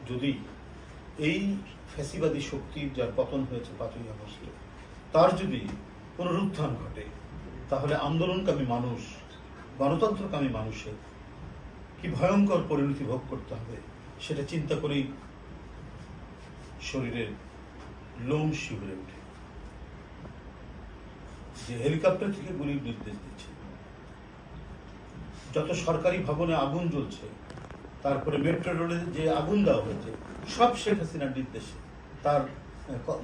যদি এই ফ্যাসিবাদী শক্তির যার পতন হয়েছে 5ই আগস্টে তার যদি পুনরুত্থান ঘটে, তাহলে আন্দোলনকামী মানুষ, গণতন্ত্রকামী মানুষের কি ভয়ঙ্কর পরিণতি ভোগ করতে হবে সেটা চিন্তা করেই শরীরের লোম শিহরে ওঠে। যে হেলিকপ্টার থেকে গুলির নির্দেশ দিচ্ছে, যত সরকারি ভবনে আগুন জ্বলছে, তারপরে মেট্রো রোডে যে আগুন দেওয়া হয়েছে, সব শেখ হাসিনার নির্দেশে তার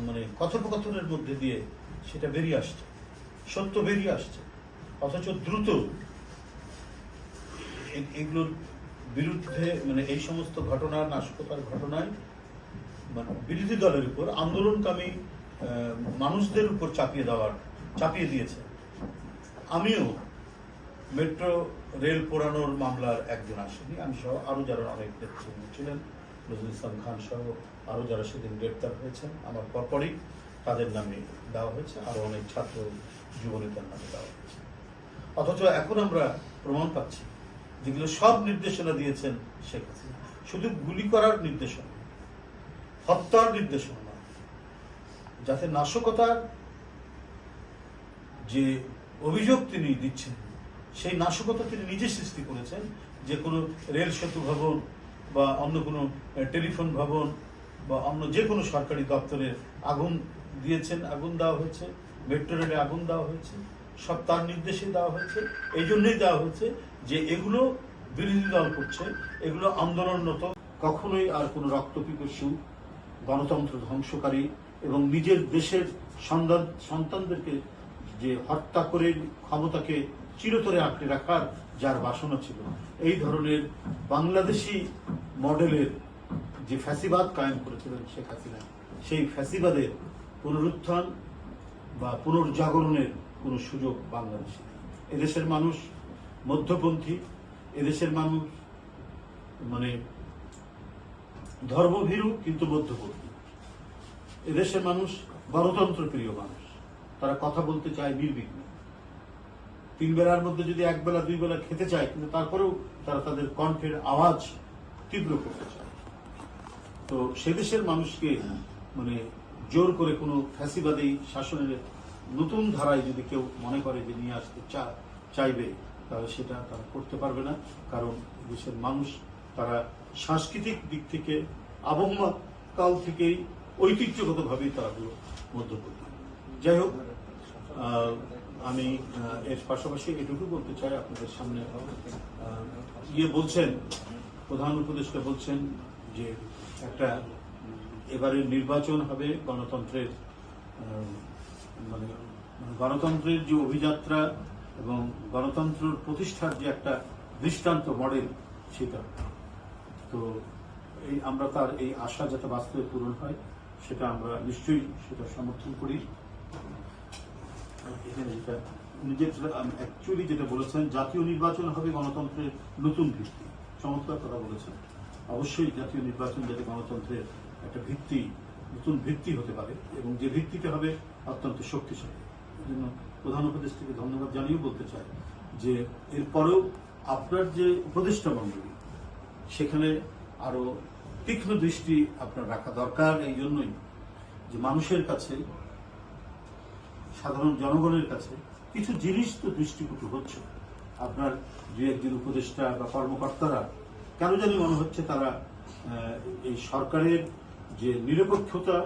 মানে কথোপকথনের মধ্যে দিয়ে সেটা বেরিয়ে আসছে, সত্য বেরিয়ে আসছে। অথচ দ্রুত এগুলোর বিরুদ্ধে মানে এই সমস্ত ঘটনা, নাশকতার ঘটনায় মানে বিরোধী দলের উপর, আন্দোলনকামী মানুষদের উপর চাপিয়ে দিয়েছে। আমিও মেট্রো রেল পোড়ানোর মামলার একজন আসামি, আমি সহ আরো যারা অনেক নেতৃত্ব ছিলেন, নজরুল ইসলাম খান সহ আরো যারা সেদিন গ্রেপ্তার হয়েছেন আমার পরপরই তাদের নামে দেওয়া হয়েছে, আরো অনেক ছাত্র যুবনেতার নামে দেওয়া হয়েছে। অথচ এখন আমরা প্রমাণ পাচ্ছি যেগুলো সব নির্দেশনা দিয়েছেন শেখ হাসিনা, শুধু গুলি করার নির্দেশনা, হত্যার নির্দেশনা নয়, যাতে নাশকতার যে অভিযোগ তিনি দিচ্ছেন সেই নাশকতা তিনি নিজে সৃষ্টি করেছেন। যে কোনো রেল সেতু ভবন বা অন্য কোনো টেলিফোন ভবন বা অন্য যে কোনো সরকারি দপ্তরে আগুন দিয়েছেন, আগুন দেওয়া হয়েছে, মেট্রো রেলে আগুন দেওয়া হয়েছে, সব তার নির্দেশে দেওয়া হয়েছে। এই জন্যই দেওয়া হয়েছে যে এগুলো বিরোধী দল করছে, এগুলো আন্দোলনরত, কখনোই আর কোনো রক্তপিপাসু, গণতন্ত্র ধ্বংসকারী এবং নিজের দেশের সন্তানদেরকে যে হত্যা করে ক্ষমতাকে চিরতরে আঁকড়ে রাখার যার বাসনা ছিল, এই ধরনের বাংলাদেশি মডেলের যে ফ্যাসিবাদ কায়েম করেছিলেন শেখ হাসিনা, সেই ফ্যাসিবাদের পুনরুত্থান বা পুনর্জাগরণের কোনো সুযোগ বাংলাদেশে। এদেশের মানুষ মধ্যপন্থী, এদেশের মানুষ মানে ধর্মভীরু কিন্তু মধ্যপন্থী, এদেশের মানুষ গণতন্ত্র প্রিয় মানুষ। তারা কথা বলতে চায় নির্বিঘ্নে, 3 বেলার মধ্যে যদি 1 বেলা 2 বেলা খেতে চায়, কিন্তু তারপরেও তারা তাদের কণ্ঠের আওয়াজ তীব্র করতে চায়। তো সে দেশের মানুষকে মানে জোর করে কোনো ফ্যাসিবাদী শাসনের নতুন ধারায় যদি কেউ মনে করে যে নিয়ে আসতে চাইবে, তাহলে সেটা তারা করতে পারবে না। কারণ দেশের মানুষ তারা সাংস্কৃতিক দিক থেকে আবহমান কাল থেকেই ঐতিহ্যগতভাবেই তারা হলো মধ্যপন্থী। যাই হোক, আমি এর পাশাপাশি এটুকু বলতে চাই আপনাদের সামনে, বলছেন প্রধান উপদেষ্টা বলছেন যে একটা এবারের নির্বাচন হবে গণতন্ত্রের মানে গণতন্ত্রের যে অভিযাত্রা এবং গণতন্ত্র প্রতিষ্ঠার যে একটা দৃষ্টান্ত মডেল, সেটা তো এই আমরা তার এই আশা যাতে বাস্তবে পূরণ হয় সেটা আমরা নিশ্চয়ই সেটা সমর্থন করি। এখানে যেটা অ্যাকচুয়ালি যেটা বলেছেন, জাতীয় নির্বাচন হবে গণতন্ত্রের নতুন ভিত্তি, চমৎকার কথা বলেছেন। অবশ্যই জাতীয় নির্বাচন যাতে গণতন্ত্রের একটা ভিত্তি, নতুন ভিত্তি হতে পারে এবং যে ভিত্তিটা হবে অত্যন্ত শক্তিশালী। এই জন্য প্রধান উপদেষ্টাকে ধন্যবাদ জানিয়ে বলতে চাই যে এরপরেও আপনার যে উপদেষ্টা মণ্ডলী, সেখানে আরো তীক্ষ্ণ দৃষ্টি আপনার রাখা দরকার। এই জন্যই যে মানুষের কাছে, সাধারণ জনগণের কাছে কিছু জিনিস তো দৃষ্টিকটু হচ্ছে। আপনার যে একজন উপদেষ্টা বা কর্মকর্তারা কেন জানি মনে হচ্ছে তারা এই সরকারের যে নিরপেক্ষতা,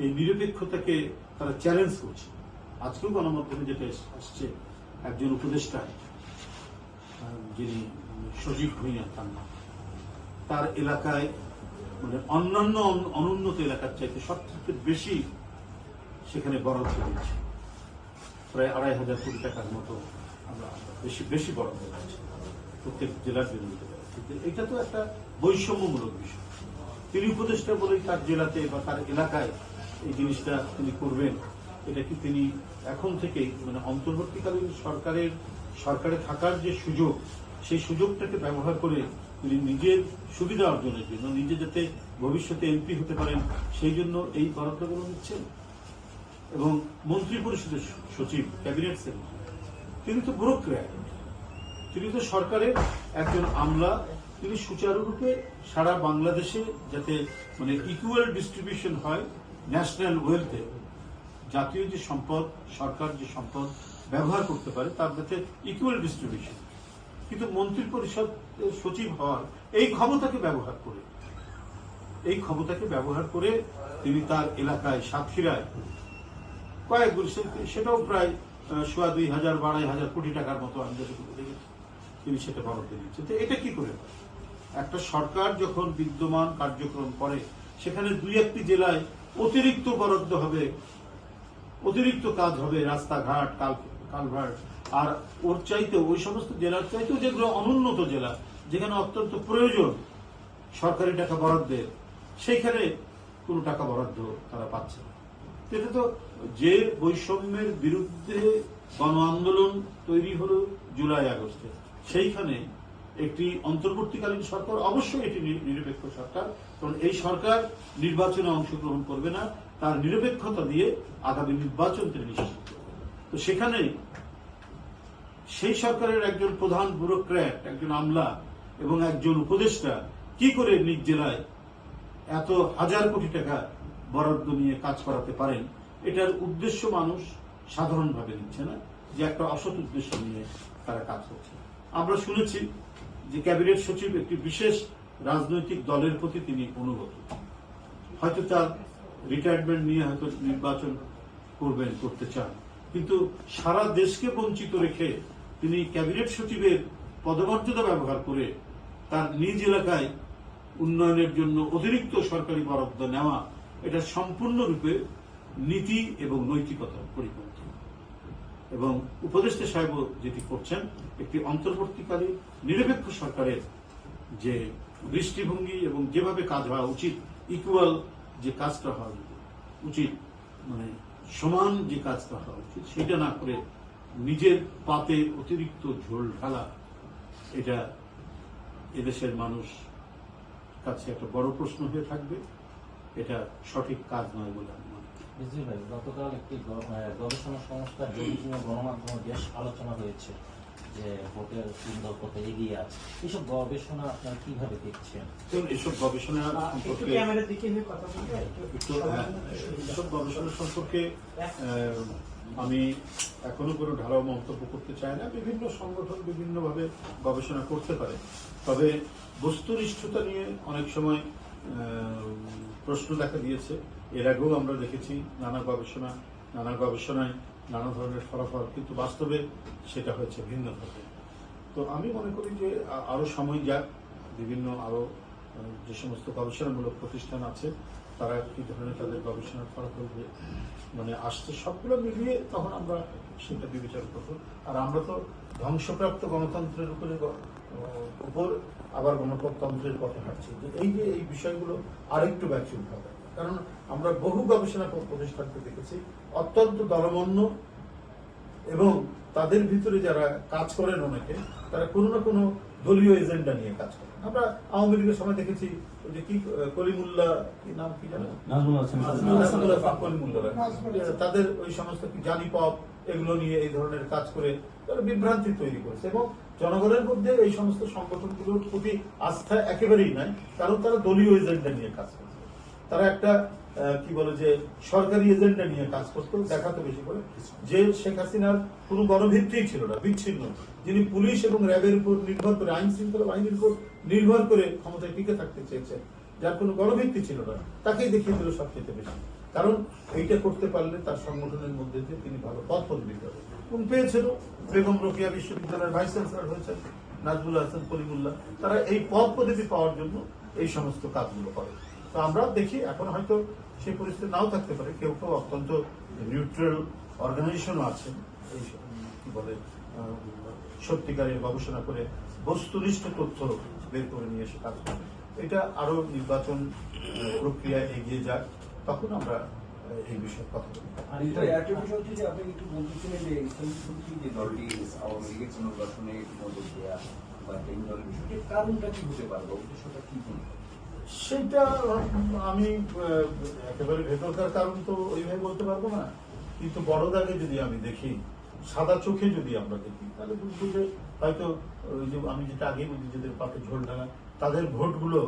এই নিরপেক্ষতাকে তারা চ্যালেঞ্জ করছে। আজকেও গণমাধ্যমে যেটা আসছে, একজন উপদেষ্টা যিনি সজীব ভূঁইয়া, তার এলাকায় মানে অন্যান্য অনুন্নত এলাকার চাইতে সবথেকে বেশি সেখানে বরাদ্দ দিচ্ছে, প্রায় 2,500 কোটি টাকার মতো আমরা বেশি বরাদ্দ দিচ্ছি প্রত্যেক জেলার বিরুদ্ধে। এটা তো একটা বৈষম্যমূলক বিষয়। তিনি উপদেষ্টা বলেই তার জেলাতে বা তার এলাকায় এই জিনিসটা তিনি করবেন, এটা কি তিনি এখন থেকেই মানে অন্তর্বর্তীকালীন সরকারে থাকার যে সুযোগ, সেই সুযোগটাকে ব্যবহার করে তিনি নিজের সুবিধা অর্জনের জন্য, নিজে যাতে ভবিষ্যতে এমপি হতে পারেন সেই জন্য এই বরাদ্দগুলো নিচ্ছেন? এবং মন্ত্রী পরিষদের সচিব, ক্যাবিনেট সেক্রেটারি, তিনি তো ব্যুরোক্র্যাট, তিনি তো সরকারের একজন আমলা, তিনি সুচারুরূপে সারা বাংলাদেশে যাতে মানে ইকুয়াল ডিস্ট্রিবিউশন হয় ন্যাশনাল ওয়েলথে, জাতীয় যে সম্পদ, সরকার যে সম্পদ ব্যবহার করতে পারে তার যাতে ইকুয়াল ডিস্ট্রিবিউশন। কিন্তু মন্ত্রী পরিষদ সচিব হওয়ার এই ক্ষমতাকে ব্যবহার করে তিনি তার এলাকায় সাতক্ষীরায় কয়েক সেটাও প্রায় 2,500-2,500 কোটি টাকার মতো আমি যতটুকু দেখেছি তিনি সেটা বরাদ্দ দিচ্ছেন। তো এটা কি করে হয়? একটা সরকার যখন বিদ্যমান কার্যক্রম করে সেখানে 2-1টি জেলায় অতিরিক্ত বরাদ্দ হবে, অতিরিক্ত কাজ হবে, রাস্তাঘাট, কালভার্ট, আর ওর চাইতে ওই সমস্ত জেলার চাইতেও যেগুলো অনুন্নত জেলা, যেখানে অত্যন্ত প্রয়োজন সরকারি টাকা বরাদ্দের, সেইখানে কোনো টাকা বরাদ্দ তারা পাচ্ছে না। এটা তো যে বৈষম্যের বিরুদ্ধে গণ আন্দোলন তৈরি হলো জুলাই আগস্টে, সেইখানে একটি অন্তর্বর্তীকালীন সরকার, অবশ্যই এটি নিরপেক্ষ সরকার, কারণ এই সরকার নির্বাচনে অংশগ্রহণ করবে না, তার নিরপেক্ষতা দিয়ে আগামী নির্বাচন তিনি নিশ্চিত করবে। তো সেখানে সেই সরকারের একজন প্রধান ব্যুরোক্র্যাট, একজন আমলা এবং একজন উপদেষ্টা কি করে নিজ জেলায় এত হাজার কোটি টাকা বরাদ্দ নিয়ে কাজ করাতে পারেন, এটার উদ্দেশ্য মানুষ সাধারণভাবে নিচ্ছে না, যে একটা অসৎ উদ্দেশ্য নিয়ে তারা কাজ করছে। আমরা শুনেছি যে ক্যাবিনেট সচিব একটি বিশেষ রাজনৈতিক দলের প্রতি তিনি অনুগত, হয়তো তার রিটায়ারমেন্ট নিয়ে হয়তো নির্বাচন করতে চান, কিন্তু সারা দেশকে বঞ্চিত রেখে তিনি ক্যাবিনেট সচিবের পদমর্যাদা ব্যবহার করে তার নিজ এলাকায় উন্নয়নের জন্য অতিরিক্ত সরকারি বরাদ্দ নেওয়া, এটা সম্পূর্ণরূপে নীতি এবং নৈতিকতার পরিপন্থী। এবং উপদেষ্টা সাহেব যেটি করছেন, একটি অন্তর্বর্তীকালীন নিরপেক্ষ সরকারের যে দৃষ্টিভঙ্গি এবং যেভাবে কাজ হওয়া উচিত, ইকুয়াল যে কাজটা হওয়া উচিত, মানে সমান যে কাজটা হওয়া উচিত, সেটা না করে নিজের পাতে অতিরিক্ত ঝোল ঢালা, এটা এদেশের মানুষ কাছে একটা বড় প্রশ্ন হয়ে থাকবে। এটা সঠিক কাজ নয় বলে আমি মনে করি। ভাই, গতকাল একটি গবেষণা সংস্থা বিভিন্ন গণমাধ্যমে বেশ আলোচনা হয়েছে যে ভোটের কেন্দ্র কোথায় এগিয়ে আছে। এইসব গবেষণা আপনারা কিভাবে দেখছেন? এসব গবেষণা সম্পর্কে আমি এখনো কোনো ঢালাও মন্তব্য করতে চাই না। বিভিন্ন সংগঠন বিভিন্নভাবে গবেষণা করতে পারে, তবে বস্তুনিষ্ঠতা নিয়ে অনেক সময় প্রশ্ন দেখা দিয়েছে। এর আগেও আমরা দেখেছি নানা গবেষণায় নানা ধরনের ফলাফল, কিন্তু বাস্তবে সেটা হয়েছে ভিন্ন ধরনের। তো আমি মনে করি যে আরো সময় যাক, বিভিন্ন আরো যে সমস্ত গবেষণামূলক প্রতিষ্ঠান আছে তারা কি ধরনের তাদের গবেষণার ফলাফল মানে আসছে, সবগুলো মিলিয়ে তখন আমরা সেটা বিবেচনা করবো। আর আমরা তো ধ্বংসপ্রাপ্ত গণতন্ত্রের উপর আবার গণতন্ত্রের পথে হাঁটছি, যে এই বিষয়গুলো আরেকটু ব্যাখ্যা হবে। কারণ আমরা বহু গবেষণা প্রতিষ্ঠানকে দেখেছি অত্যন্ত দলমন্য, এবং তাদের ভিতরে যারা কাজ করেন অনেকে, তারা কোনো না কোনো দলীয় এজেন্ডা নিয়ে কাজ করেন। আমরা আওয়ামী লীগের সময় দেখেছি যে কি কলিমুল্লাহ, কি নাম কি জানেন, কলিমুল্লাহ, তাদের ওই সমস্ত জালি পপ এগুলো নিয়ে এই ধরনের কাজ করে তারা বিভ্রান্তি তৈরি করেছে, এবং জনগণের মধ্যে এই সমস্ত সংগঠনগুলোর প্রতি আস্থা একেবারেই নাই, কারণ তারা দলীয় এজেন্ডা নিয়ে কাজ করছে। তারা একটা কি বলে যে সরকারি এজেন্ডা নিয়ে কাজ করতো, দেখাতো বেশি করে যে শেখ হাসিনার কোনো গণভিত্তিই ছিল না, বিচ্ছিন্ন, যিনি পুলিশ এবং র্যাবের উপর নির্ভর করে, আইন শৃঙ্খলা বাহিনীর উপর নির্ভর করে ক্ষমতায় টিকে থাকতে চেয়েছেন, যার কোনো গণভিত্তি ছিল না, তাকেই দেখিয়ে দিল সবচেয়ে বেশি। কারণ এইটা করতে পারলে তার সংগঠনের মধ্যে দিয়ে তিনি ভালো পদ পদবি পাবেন, এবং পেয়েছিল। বেগম রোকেয়া বিশ্ববিদ্যালয়ের ভাইস চ্যান্সেলর হয়েছেন নাজমুল হাসান কলিমুল্লাহ, তারা এই পদ পদবি পাওয়ার জন্য এই সমস্ত কাজগুলো করে। তো আমরা দেখি এখন হয়তো সেই পরিস্থিতি নাও থাকতে পারে, কেউ কেউ অত্যন্ত নিউট্রাল অর্গানাইজেশনও আছেন, এই কি বলে সত্যিকারের গবেষণা করে বস্তুনিষ্ঠ তথ্য বের করে নিয়ে এসে কাজ করে। এটা আরো নির্বাচন প্রক্রিয়ায় এগিয়ে যাক, তখন আমরা এই বিষয়ে কথা বলি। একটা বিষয় হচ্ছে যে আপনি একটু বলতেছিলেন যে যে দলটি আওয়ামী লীগের পুনর্গঠনে মদত দেওয়া বা এই দলের বিষয়টির কারণটা কি হতে পারবে, উদ্দেশ্যটা কি? সেটা আমি একেবারে ভেতরকার কারণ তো ওইভাবে বলতে পারবো না, কিন্তু বড় দাগে যদি আমি দেখি, সাদা চোখে যদি আমরা দেখি, তাহলে বুঝবো যে হয়তো ওই যে আমি যেটা আগে বলছি, যাদের পাতে ঝোল ঢালা, তাদের ভোটগুলো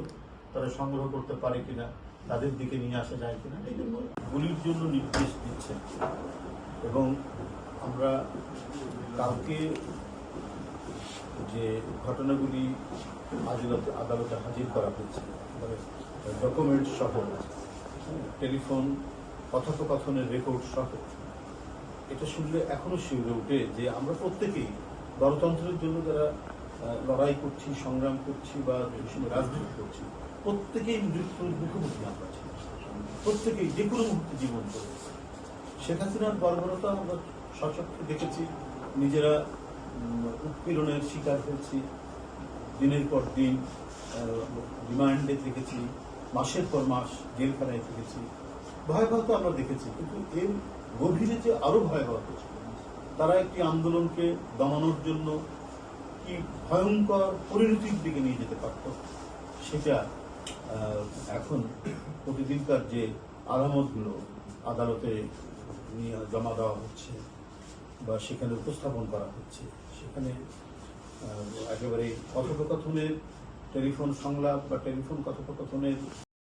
তারা সংগ্রহ করতে পারে কিনা, তাদের দিকে নিয়ে আসা যায় কিনা, এই জন্য গুলির জন্য নির্দেশ দিচ্ছেন। এবং আমরা কালকে যে ঘটনাগুলি আদালতে হাজির করা হয়েছে, মানে ডকুমেন্ট সহ, টেলিফোন কথোপকথনের রেকর্ড সহ, এটা শুনলে এখনো শিউরে ওঠে যে আমরা প্রত্যেকেই গণতন্ত্রের জন্য যারা লড়াই করছি, সংগ্রাম করছি বা যে সময় রাজনীতি করছি, প্রত্যেকেই মৃত্যুর মুখোমুখি আমরা ছিলাম, প্রত্যেকেই যে কোনো মুহূর্তে জীবন চলেছে। শেখ হাসিনার বর্বরতা আমরা সচক্ষে দেখেছি, নিজেরা উৎপীড়নের শিকার হয়েছি, দিনের পর দিন রিমান্ডে থেকেছি, মাসের পর মাস জেলখানায় থেকেছি, ভয়াবহতা আমরা দেখেছি। কিন্তু এর গভীরে যে আরো ভয়াবহতা ছিল, তারা একটি আন্দোলনকে দমানোর জন্য কি ভয়ঙ্কর পরিণতির দিকে নিয়ে যেতে পারত, সেটা এখন প্রতিদিনকার যে আলামতগুলো আদালতে নিয়ে জমা দেওয়া হচ্ছে বা সেখানে উপস্থাপন করা হচ্ছে, সেখানে একেবারে কথোপকথনের টেলিফোন সংলাপ বা টেলিফোন কথোপকথনের